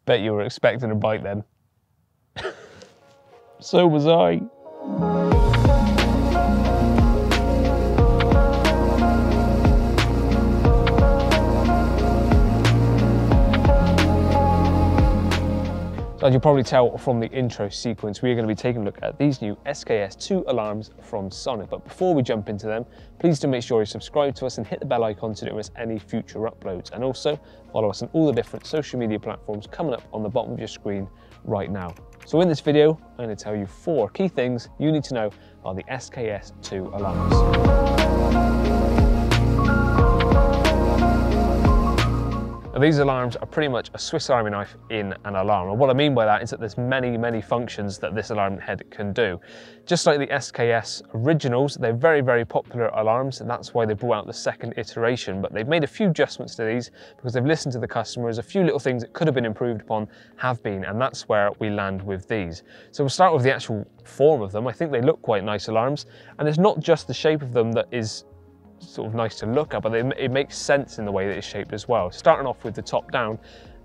Bet you were expecting a bite then. So was I. So as you'll probably tell from the intro sequence, we are going to be taking a look at these new SKS2 alarms from Sonik. But before we jump into them, please do make sure you subscribe to us and hit the bell icon so you don't miss any future uploads. And also follow us on all the different social media platforms coming up on the bottom of your screen right now. So in this video, I'm going to tell you 4 key things you need to know about the SKS2 alarms. Now, these alarms are pretty much a Swiss Army knife in an alarm. And what I mean by that is that there's many functions that this alarm head can do. Just like the SKS originals, they're very popular alarms, and that's why they brought out the second iteration. But they've made a few adjustments to these because they've listened to the customers. A few little things that could have been improved upon have been, and that's where we land with these. So we'll start with the actual form of them. I think they look quite nice alarms, and it's not just the shape of them that is sort of nice to look at, but it makes sense in the way that it's shaped as well. Starting off with the top down,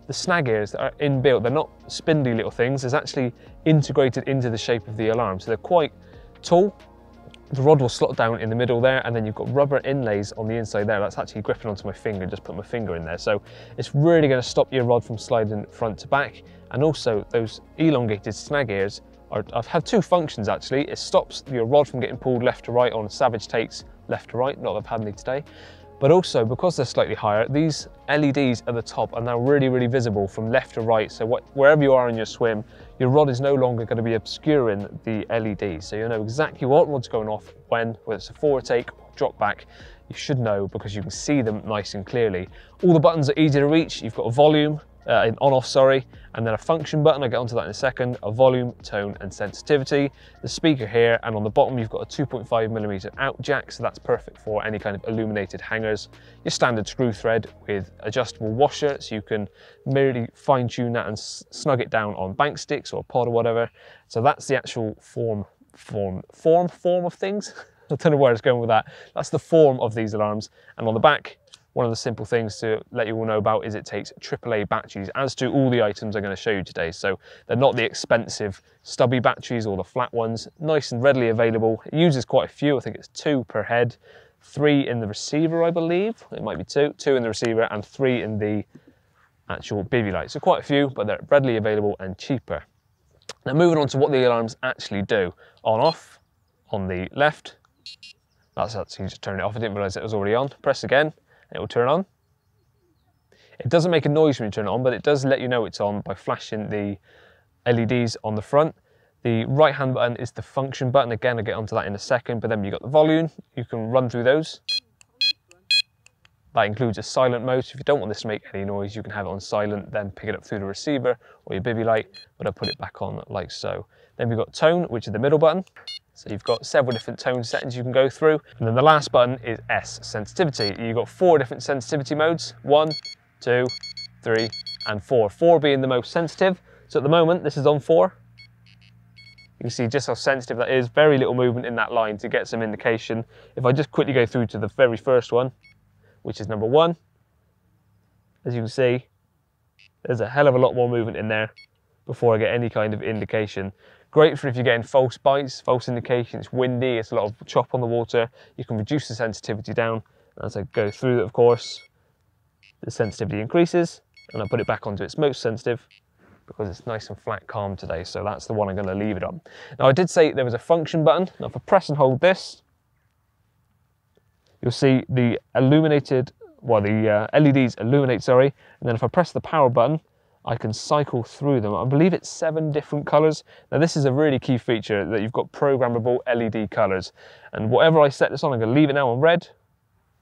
the snag ears that are inbuilt, they're not spindly little things, it's actually integrated into the shape of the alarm. So they're quite tall. The rod will slot down in the middle there, and then you've got rubber inlays on the inside there. That's actually gripping onto my finger, just put my finger in there. So it's really going to stop your rod from sliding front to back. And also those elongated snag ears have 2 functions actually. It stops your rod from getting pulled left to right on savage takes left to right, not that I've had any today. But also, because they're slightly higher, these LEDs at the top are now really visible from left to right. So wherever you are in your swim, your rod is no longer going to be obscuring the LEDs. So you know exactly what rod's going off when, whether it's a forward take or drop back. You should know because you can see them nice and clearly. All the buttons are easy to reach. You've got a volume, an on-off, sorry, and then a function button. I'll get onto that in a second. A volume, tone, and sensitivity. The speaker here, and on the bottom you've got a 2.5mm out jack, so that's perfect for any kind of illuminated hangers. Your standard screw thread with adjustable washer, so you can merely fine-tune that and snug it down on bank sticks or a pod or whatever. So that's the actual form of things. I don't know where it's going with that. That's the form of these alarms. And on the back, one of the simple things to let you all know about is it takes AAA batteries, as do all the items I'm going to show you today. So they're not the expensive stubby batteries or the flat ones, nice and readily available. It uses quite a few, I think it's 2 per head, 3 in the receiver I believe, it might be 2 in the receiver and 3 in the actual bivy light. So quite a few, but they're readily available and cheaper. Now moving on to what the alarms actually do. On off, on the left, that's actually just turn it off, I didn't realise it was already on. Press again. It will turn on. It doesn't make a noise when you turn it on, but it does let you know it's on by flashing the LEDs on the front. The right hand button is the function button. Again, I'll get onto that in a second, but then you've got the volume. You can run through those. That includes a silent mode. So if you don't want this to make any noise, you can have it on silent, then pick it up through the receiver or your bivy light, but I'll put it back on like so. Then we've got tone, which is the middle button. So you've got several different tone settings you can go through. And then the last button is S, sensitivity. You've got 4 different sensitivity modes, 1, 2, 3, and 4. 4 being the most sensitive. So at the moment, this is on 4. You can see just how sensitive that is. Very little movement in that line to get some indication. If I just quickly go through to the very first one, which is number 1, as you can see, there's a hell of a lot more movement in there before I get any kind of indication. Great for if you're getting false bites, false indication, it's windy, it's a lot of chop on the water. You can reduce the sensitivity down. As I go through it, of course, the sensitivity increases, and I put it back onto its most sensitive because it's nice and flat calm today, so that's the one I'm going to leave it on. Now I did say there was a function button. Now if I press and hold this, you'll see the illuminated, well the LEDs illuminate, sorry, and then if I press the power button, I can cycle through them. I believe it's 7 different colors. Now this is a really key feature, that you've got programmable LED colors. And whatever I set this on, I'm gonna leave it now on red.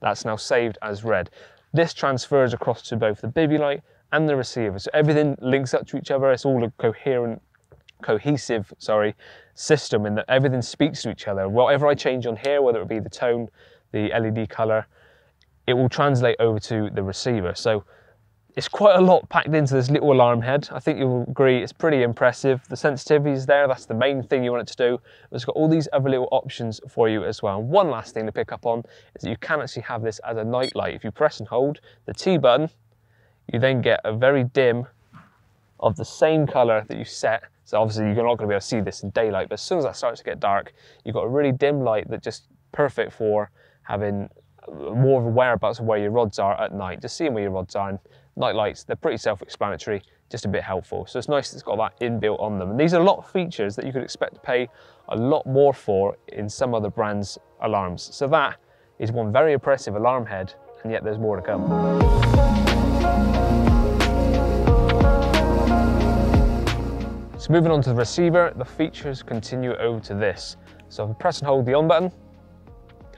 That's now saved as red. This transfers across to both the bivy light and the receiver. So everything links up to each other. It's all a cohesive system in that everything speaks to each other. Whatever I change on here, whether it be the tone, the LED color, it will translate over to the receiver. So it's quite a lot packed into this little alarm head. I think you'll agree it's pretty impressive. The sensitivity is there, that's the main thing you want it to do. But it's got all these other little options for you as well. And one last thing to pick up on is that you can actually have this as a night light. If you press and hold the T button, you then get a very dim of the same color that you set. So obviously you're not going to be able to see this in daylight, but as soon as that starts to get dark, you've got a really dim light that just perfect for having more of a whereabouts of where your rods are at night, just seeing where your rods are. And night lights, they're pretty self-explanatory, just a bit helpful. So it's nice that it's got that inbuilt on them. And these are a lot of features that you could expect to pay a lot more for in some other brands' alarms. So that is one very impressive alarm head, and yet there's more to come. So moving on to the receiver, the features continue over to this. So if I press and hold the on button,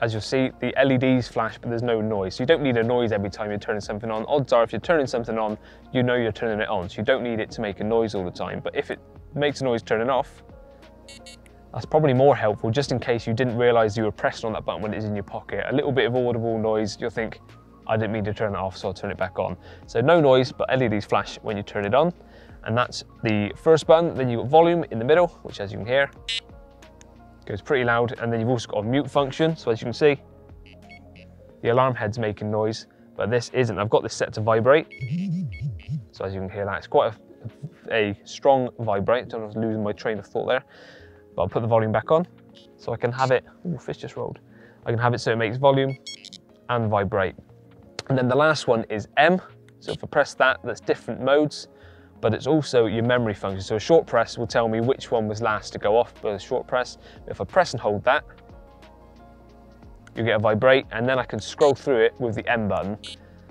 as you'll see, the LEDs flash, but there's no noise. So you don't need a noise every time you're turning something on. Odds are if you're turning something on, you know you're turning it on. So you don't need it to make a noise all the time. But if it makes a noise turning off, that's probably more helpful, just in case you didn't realize you were pressing on that button when it's in your pocket. A little bit of audible noise, you'll think, I didn't mean to turn it off, so I'll turn it back on. So no noise, but LEDs flash when you turn it on. And that's the first button. Then you've got volume in the middle, which as you can hear, goes pretty loud. And then you've also got a mute function. So as you can see, the alarm head's making noise, but this isn't. I've got this set to vibrate. So as you can hear that, it's quite a strong vibrate. Don't know if I was losing my train of thought there, but I'll put the volume back on so I can have it. Oh, fish just rolled. I can have it so it makes volume and vibrate. And then the last one is M. So if I press that, that's different modes, but it's also your memory function. So a short press will tell me which one was last to go off with a short press. If I press and hold that, you get a vibrate, and then I can scroll through it with the M button.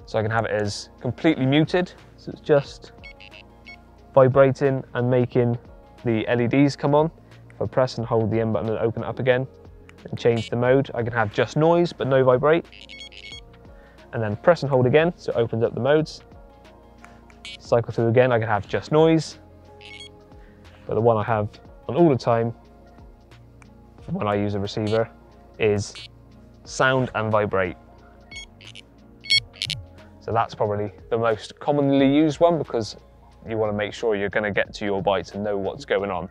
So I can have it as completely muted. So it's just vibrating and making the LEDs come on. If I press and hold the M button and open it up again and change the mode, I can have just noise, but no vibrate. And then press and hold again, so it opens up the modes. Cycle through again, I can have just noise, but the one I have on all the time when I use a receiver is sound and vibrate. So that's probably the most commonly used one, because you want to make sure you're going to get to your bytes and know what's going on.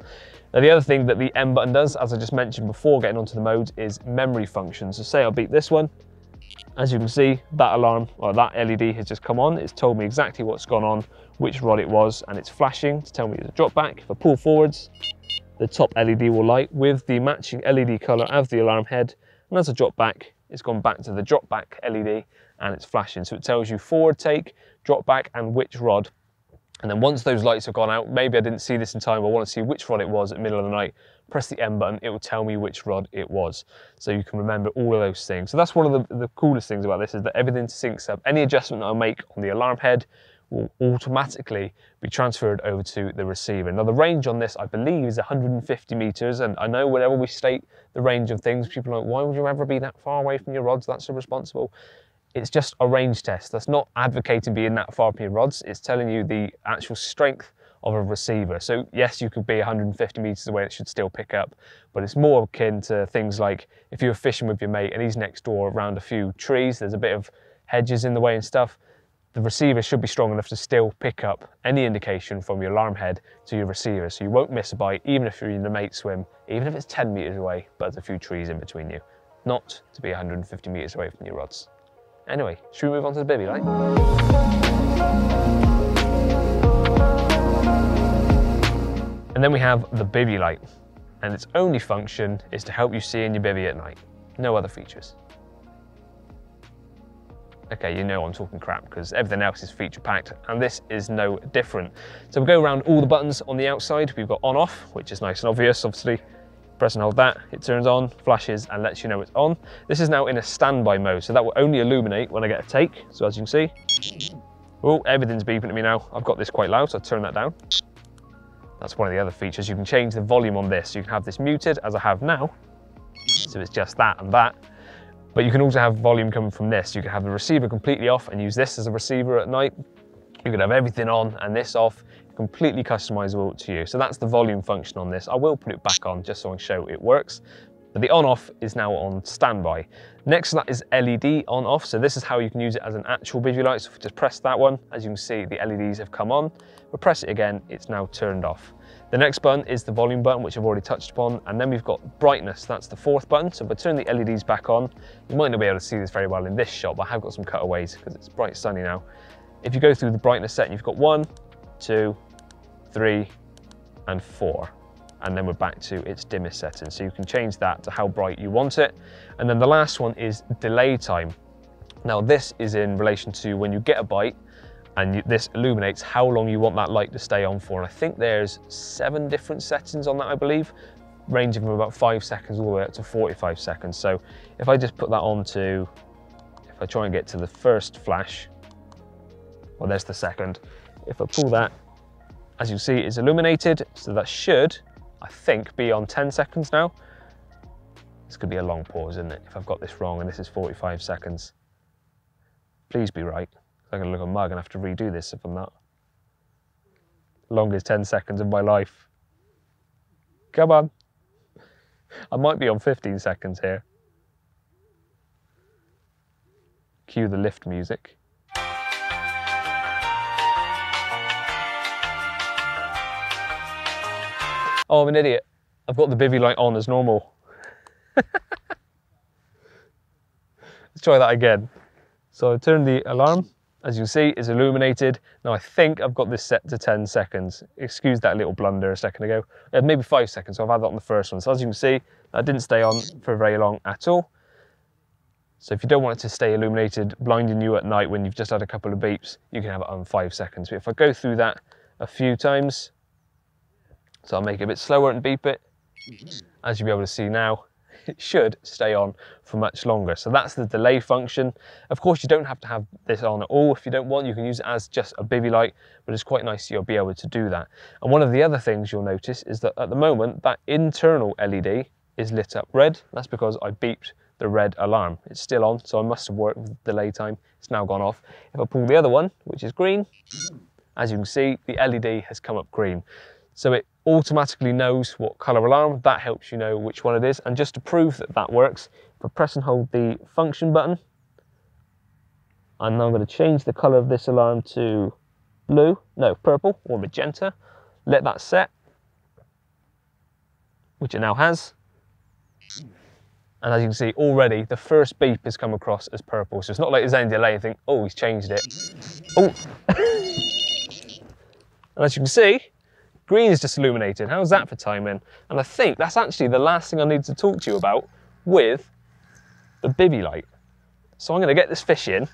Now the other thing that the M button does, as I just mentioned before getting onto the modes, is memory functions. So say I'll beat this one. As you can see, that alarm, or that LED has just come on. It's told me exactly what's gone on, which rod it was, and it's flashing to tell me it's a drop back. If I pull forwards, the top LED will light with the matching LED color of the alarm head. And as I drop back, it's gone back to the drop back LED and it's flashing. So it tells you forward take, drop back, and which rod. And then once those lights have gone out, maybe I didn't see this in time, I want to see which rod it was at the middle of the night, press the M button, it will tell me which rod it was. So you can remember all of those things. So that's one of the coolest things about this, is that everything syncs up. Any adjustment that I make on the alarm head will automatically be transferred over to the receiver. Now the range on this, I believe, is 150 meters. And I know whenever we state the range of things, people are like, why would you ever be that far away from your rods? That's irresponsible. It's just a range test. That's not advocating being that far from your rods. It's telling you the actual strength of a receiver. So yes, you could be 150 meters away, it should still pick up, but it's more akin to things like if you were fishing with your mate and he's next door around a few trees, there's a bit of hedges in the way and stuff, the receiver should be strong enough to still pick up any indication from your alarm head to your receiver. So you won't miss a bite, even if you're in a mate swim, even if it's 10 meters away, but there's a few trees in between you. Not to be 150 meters away from your rods. Anyway, should we move on to the bivvy light? And then we have the bivvy light, and its only function is to help you see in your bivvy at night. No other features. Okay, you know I'm talking crap because everything else is feature packed, and this is no different. So we'll go around all the buttons on the outside. We've got on off, which is nice and obvious, obviously. Press and hold that, it turns on, flashes, and lets you know it's on. This is now in a standby mode, so that will only illuminate when I get a take. So as you can see, oh, everything's beeping at me now. I've got this quite loud, so I'll turn that down. That's one of the other features. You can change the volume on this. You can have this muted, as I have now, so it's just that and that. But you can also have volume coming from this. You can have the receiver completely off and use this as a receiver at night. You can have everything on and this off. Completely customizable to you. So that's the volume function on this. I will put it back on just so I can show it works. But the on-off is now on standby. Next to that is LED on-off. So this is how you can use it as an actual bivvy light. So if we just press that one, as you can see, the LEDs have come on. We'll press it again, it's now turned off. The next button is the volume button, which I've already touched upon. And then we've got brightness, that's the fourth button. So if I turn the LEDs back on, you might not be able to see this very well in this shot, but I have got some cutaways because it's bright sunny now. If you go through the brightness setting, you've got 1, 2, 3, and 4. And then we're back to its dimmest setting. So you can change that to how bright you want it. And then the last one is delay time. Now this is in relation to when you get a bite and this illuminates how long you want that light to stay on for. And I think there's 7 different settings on that, I believe, ranging from about 5 seconds all the way up to 45 seconds. So if I just put that on to, if I try and get to the first flash, well, there's the second. If I pull that, as you see, it's illuminated. So that should, I think, be on 10 seconds now. This could be a long pause, isn't it? If I've got this wrong and this is 45 seconds. Please be right. I'm gonna look a mug and have to redo this if I'm not. Longest 10 seconds of my life. Come on. I might be on 15 seconds here. Cue the lift music. Oh, I'm an idiot. I've got the bivvy light on as normal. Let's try that again. So I turn the alarm, as you see, it's illuminated. Now I think I've got this set to 10 seconds. Excuse that little blunder a second ago. Maybe 5 seconds, so I've had that on the first one. So as you can see, that didn't stay on for very long at all. So if you don't want it to stay illuminated, blinding you at night when you've just had a couple of beeps, you can have it on 5 seconds. But if I go through that a few times, so I'll make it a bit slower and beep it. As you'll be able to see now, it should stay on for much longer. So that's the delay function. Of course, you don't have to have this on at all. If you don't want, you can use it as just a bivvy light, but it's quite nice you'll be able to do that. And one of the other things you'll notice is that at the moment, that internal LED is lit up red. That's because I beeped the red alarm. It's still on, so I must have worked with delay time. It's now gone off. If I pull the other one, which is green, as you can see, the LED has come up green. So it automatically knows what colour alarm. That helps you know which one it is. And just to prove that that works, if I press and hold the function button, I'm now going to change the colour of this alarm to purple or magenta. Let that set, which it now has. And as you can see already, the first beep has come across as purple. So it's not like there's any delay and think, oh, he's changed it. Oh. And as you can see, green is just illuminated. How's that for timing? And I think that's actually the last thing I need to talk to you about with the bivvy light. So I'm going to get this fish in,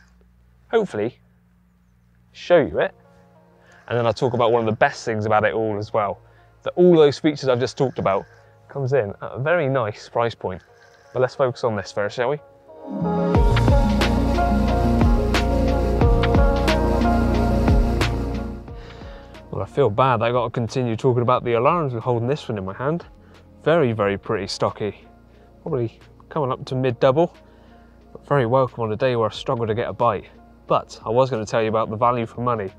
hopefully show you it, and then I'll talk about one of the best things about it all as well. That all those features I've just talked about comes in at a very nice price point. But let's focus on this first, shall we? Well, I feel bad I got to continue talking about the alarms with holding this one in my hand. Very, very pretty stocky. Probably coming up to mid-double, but very welcome on a day where I struggle to get a bite. But I was going to tell you about the value for money.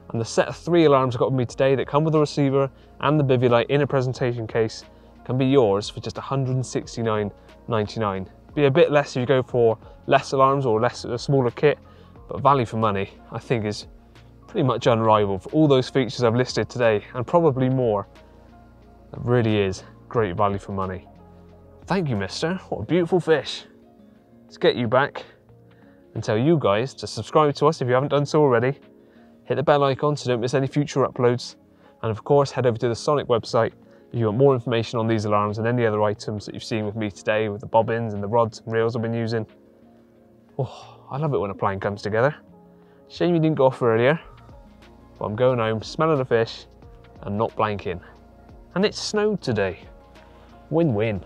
And the set of 3 alarms I got with me today that come with a receiver and the bivvy light in a presentation case can be yours for just $169.99. Be a bit less if you go for less alarms or a smaller kit, but value for money I think is pretty much unrivaled for all those features I've listed today and probably more. It really is great value for money. Thank you, mister. What a beautiful fish. Let's get you back and tell you guys to subscribe to us if you haven't done so already. Hit the bell icon so you don't miss any future uploads. And of course, head over to the Sonik website if you want more information on these alarms and any other items that you've seen with me today with the bobbins and the rods and reels I've been using. Oh, I love it when a plan comes together. Shame you didn't go off earlier. But I'm going home, smelling a fish and not blanking. And it snowed today. Win-win.